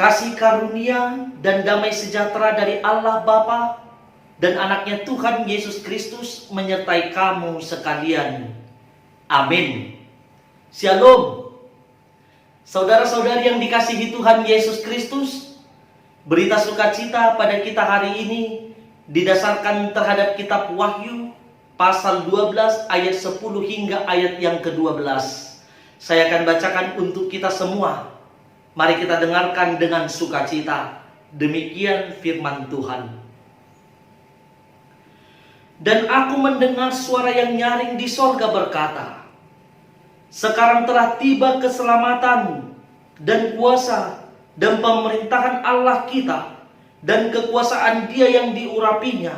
kasih karunia dan damai sejahtera dari Allah Bapa dan anaknya Tuhan Yesus Kristus menyertai kamu sekalian. Amin. Shalom. Saudara-saudari yang dikasihi Tuhan Yesus Kristus, berita sukacita pada kita hari ini didasarkan terhadap kitab Wahyu pasal 12 ayat 10 hingga ayat yang ke-12. Saya akan bacakan untuk kita semua. Mari kita dengarkan dengan sukacita. Demikian firman Tuhan. Dan aku mendengar suara yang nyaring di sorga berkata, sekarang telah tiba keselamatan dan kuasa dan pemerintahan Allah kita dan kekuasaan Dia yang diurapinya,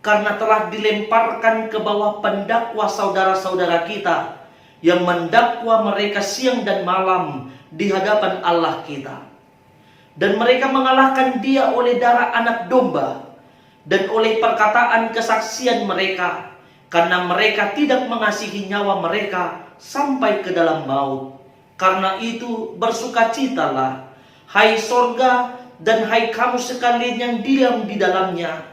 karena telah dilemparkan ke bawah pendakwa saudara-saudara kita yang mendakwa mereka siang dan malam di hadapan Allah kita. Dan mereka mengalahkan Dia oleh darah anak domba dan oleh perkataan kesaksian mereka, karena mereka tidak mengasihi nyawa mereka sampai ke dalam maut. Karena itu bersukacitalah, hai sorga dan hai kamu sekalian yang diam di dalamnya.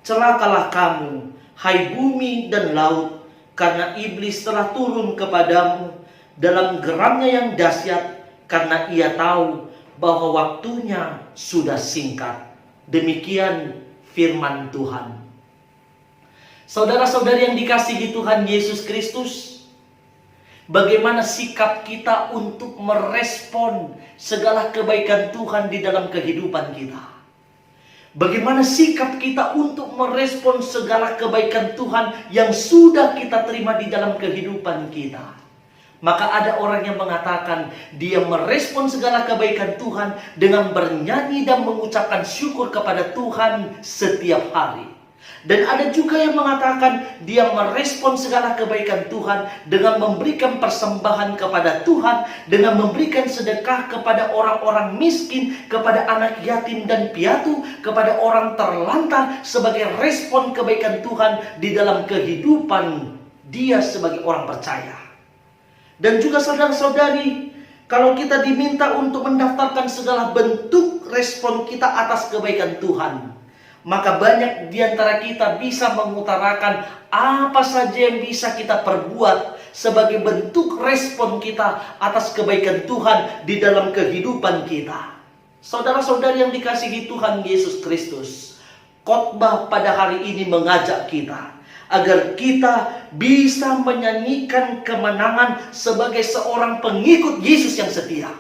Celakalah kamu, hai bumi dan laut, karena iblis telah turun kepadamu dalam geramnya yang dahsyat, karena ia tahu bahwa waktunya sudah singkat. Demikian firman Tuhan. Saudara-saudari yang dikasihi Tuhan Yesus Kristus, bagaimana sikap kita untuk merespon segala kebaikan Tuhan di dalam kehidupan kita? Bagaimana sikap kita untuk merespon segala kebaikan Tuhan yang sudah kita terima di dalam kehidupan kita? Maka ada orang yang mengatakan dia merespon segala kebaikan Tuhan dengan bernyanyi dan mengucapkan syukur kepada Tuhan setiap hari. Dan ada juga yang mengatakan dia merespon segala kebaikan Tuhan dengan memberikan persembahan kepada Tuhan, dengan memberikan sedekah kepada orang-orang miskin, kepada anak yatim dan piatu, kepada orang terlantar sebagai respon kebaikan Tuhan di dalam kehidupan dia sebagai orang percaya. Dan juga saudara-saudari, kalau kita diminta untuk mendaftarkan segala bentuk respon kita atas kebaikan Tuhan, maka banyak di antara kita bisa mengutarakan apa saja yang bisa kita perbuat sebagai bentuk respon kita atas kebaikan Tuhan di dalam kehidupan kita. Saudara-saudari yang dikasihi Tuhan Yesus Kristus, khotbah pada hari ini mengajak kita agar kita bisa menyanyikan kemenangan sebagai seorang pengikut Yesus yang setia.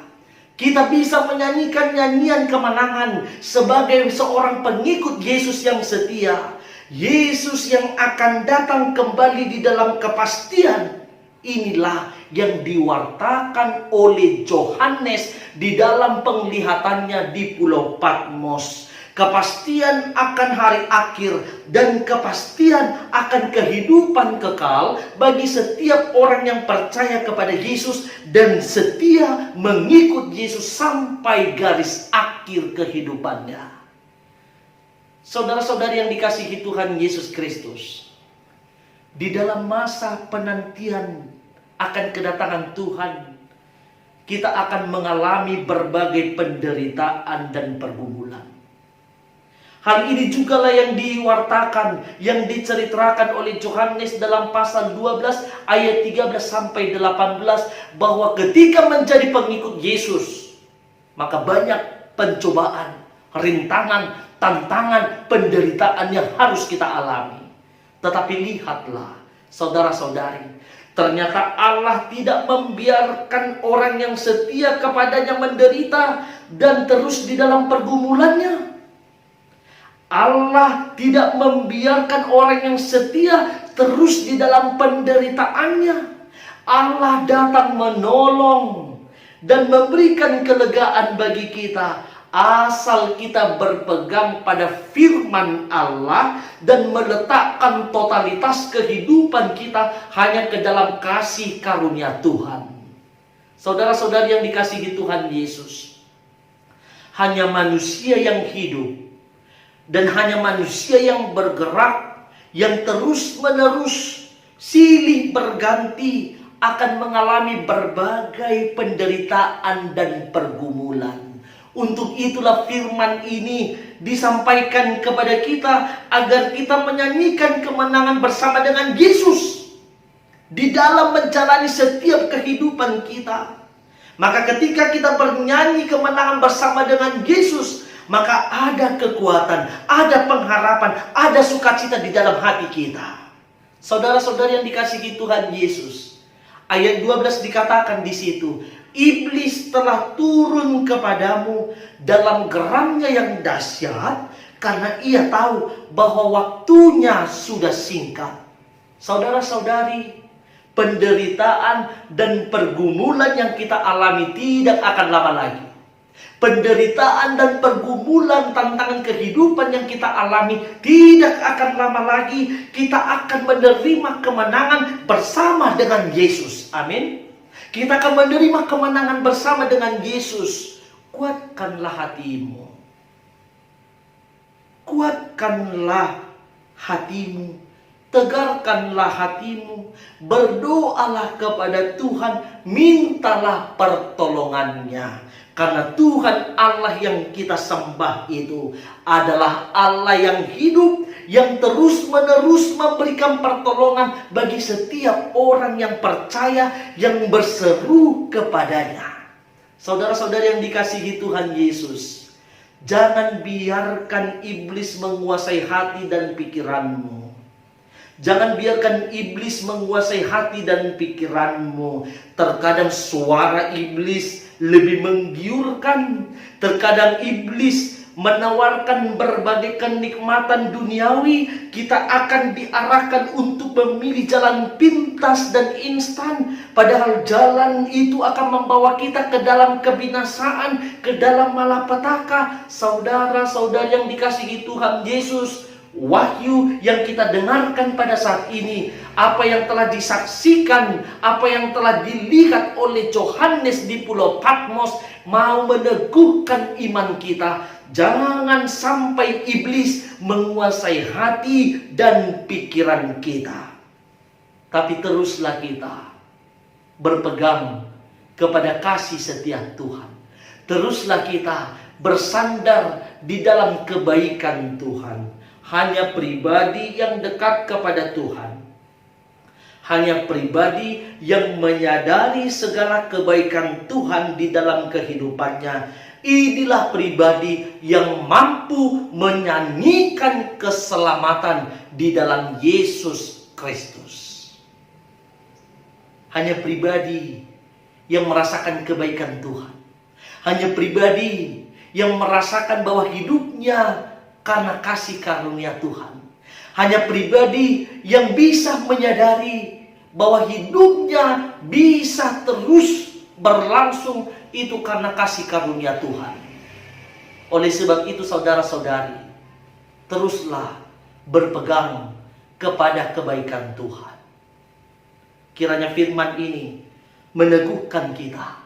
Kita bisa menyanyikan nyanyian kemenangan sebagai seorang pengikut Yesus yang setia. Yesus yang akan datang kembali di dalam kepastian. Inilah yang diwartakan oleh Yohanes di dalam penglihatannya di Pulau Patmos. Kepastian akan hari akhir dan kepastian akan kehidupan kekal bagi setiap orang yang percaya kepada Yesus dan setia mengikut Yesus sampai garis akhir kehidupannya. Saudara-saudari yang dikasihi Tuhan Yesus Kristus, di dalam masa penantian akan kedatangan Tuhan, kita akan mengalami berbagai penderitaan dan pergumulan. Hal ini juga lah yang diwartakan, yang diceritakan oleh Yohanes dalam pasal 12 ayat 13 sampai 18, bahwa ketika menjadi pengikut Yesus, maka banyak pencobaan, rintangan, tantangan, penderitaan yang harus kita alami. Tetapi lihatlah, saudara-saudari, ternyata Allah tidak membiarkan orang yang setia kepadanya menderita dan terus di dalam pergumulannya. Allah tidak membiarkan orang yang setia terus di dalam penderitaannya. Allah datang menolong dan memberikan kelegaan bagi kita, asal kita berpegang pada firman Allah dan meletakkan totalitas kehidupan kita hanya ke dalam kasih karunia Tuhan. Saudara-saudari yang dikasihi Tuhan Yesus, hanya manusia yang hidup dan hanya manusia yang bergerak, yang terus-menerus silih berganti akan mengalami berbagai penderitaan dan pergumulan. Untuk itulah firman ini disampaikan kepada kita agar kita menyanyikan kemenangan bersama dengan Yesus di dalam menjalani setiap kehidupan kita. Maka ketika kita bernyanyi kemenangan bersama dengan Yesus, maka ada kekuatan, ada pengharapan, ada sukacita di dalam hati kita. Saudara-saudari yang dikasihi Tuhan Yesus, ayat 12 dikatakan di situ, iblis telah turun kepadamu dalam geramnya yang dahsyat karena ia tahu bahwa waktunya sudah singkat. Saudara-saudari, penderitaan dan pergumulan yang kita alami tidak akan lama lagi. Penderitaan dan pergumulan tantangan kehidupan yang kita alami tidak akan lama lagi. Kita akan menerima kemenangan bersama dengan Yesus. Amin. Kita akan menerima kemenangan bersama dengan Yesus. Kuatkanlah hatimu. Kuatkanlah hatimu. Tegarkanlah hatimu. Berdoalah kepada Tuhan. Mintalah pertolongannya. Karena Tuhan Allah yang kita sembah itu adalah Allah yang hidup, yang terus-menerus memberikan pertolongan bagi setiap orang yang percaya, yang berseru kepadanya. Saudara-saudari yang dikasihi Tuhan Yesus, jangan biarkan iblis menguasai hati dan pikiranmu. Jangan biarkan iblis menguasai hati dan pikiranmu. Terkadang suara iblis lebih menggiurkan. Terkadang iblis menawarkan berbagai kenikmatan duniawi. Kita akan diarahkan untuk memilih jalan pintas dan instan. Padahal jalan itu akan membawa kita ke dalam kebinasaan, ke dalam malapetaka. Saudara-saudari yang dikasihi Tuhan Yesus, wahyu yang kita dengarkan pada saat ini, apa yang telah disaksikan, apa yang telah dilihat oleh Yohanes di Pulau Patmos, mau meneguhkan iman kita. Jangan sampai iblis menguasai hati dan pikiran kita. Tapi teruslah kita berpegang kepada kasih setia Tuhan. Teruslah kita bersandar di dalam kebaikan Tuhan. Hanya pribadi yang dekat kepada Tuhan, hanya pribadi yang menyadari segala kebaikan Tuhan di dalam kehidupannya, inilah pribadi yang mampu menyanyikan keselamatan di dalam Yesus Kristus. Hanya pribadi yang merasakan kebaikan Tuhan, hanya pribadi yang merasakan bahwa hidupnya karena kasih karunia Tuhan. Hanya pribadi yang bisa menyadari bahwa hidupnya bisa terus berlangsung itu karena kasih karunia Tuhan. Oleh sebab itu saudara-saudari, teruslah berpegang kepada kebaikan Tuhan. Kiranya firman ini meneguhkan kita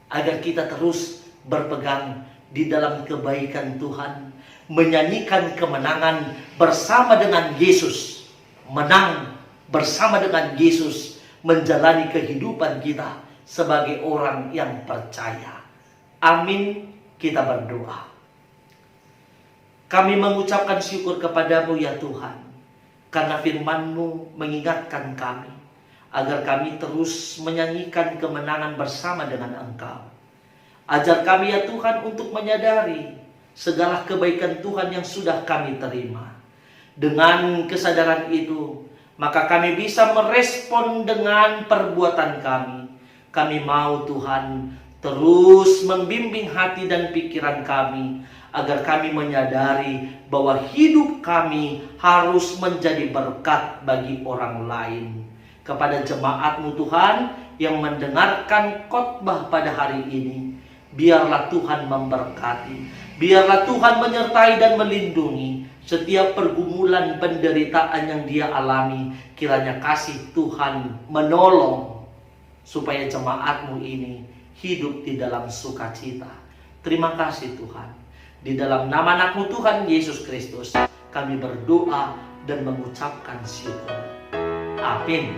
agar kita terus berpegang di dalam kebaikan Tuhan, menyanyikan kemenangan bersama dengan Yesus, menang bersama dengan Yesus, menjalani kehidupan kita sebagai orang yang percaya. Amin. Kita berdoa. Kami mengucapkan syukur kepadamu ya Tuhan, karena firman-Mu mengingatkan kami agar kami terus menyanyikan kemenangan bersama dengan Engkau. Ajar kami ya Tuhan untuk menyadari segala kebaikan Tuhan yang sudah kami terima. Dengan kesadaran itu, maka kami bisa merespon dengan perbuatan kami. Kami mau Tuhan terus membimbing hati dan pikiran kami, agar kami menyadari bahwa hidup kami harus menjadi berkat bagi orang lain. Kepada jemaat-Mu Tuhan yang mendengarkan khotbah pada hari ini, biarlah Tuhan memberkati. Biarlah Tuhan menyertai dan melindungi setiap pergumulan penderitaan yang dia alami. Kiranya kasih Tuhan menolong supaya jemaat-Mu ini hidup di dalam sukacita. Terima kasih Tuhan. Di dalam nama anak-Mu Tuhan Yesus Kristus, kami berdoa dan mengucapkan syukur. Amin.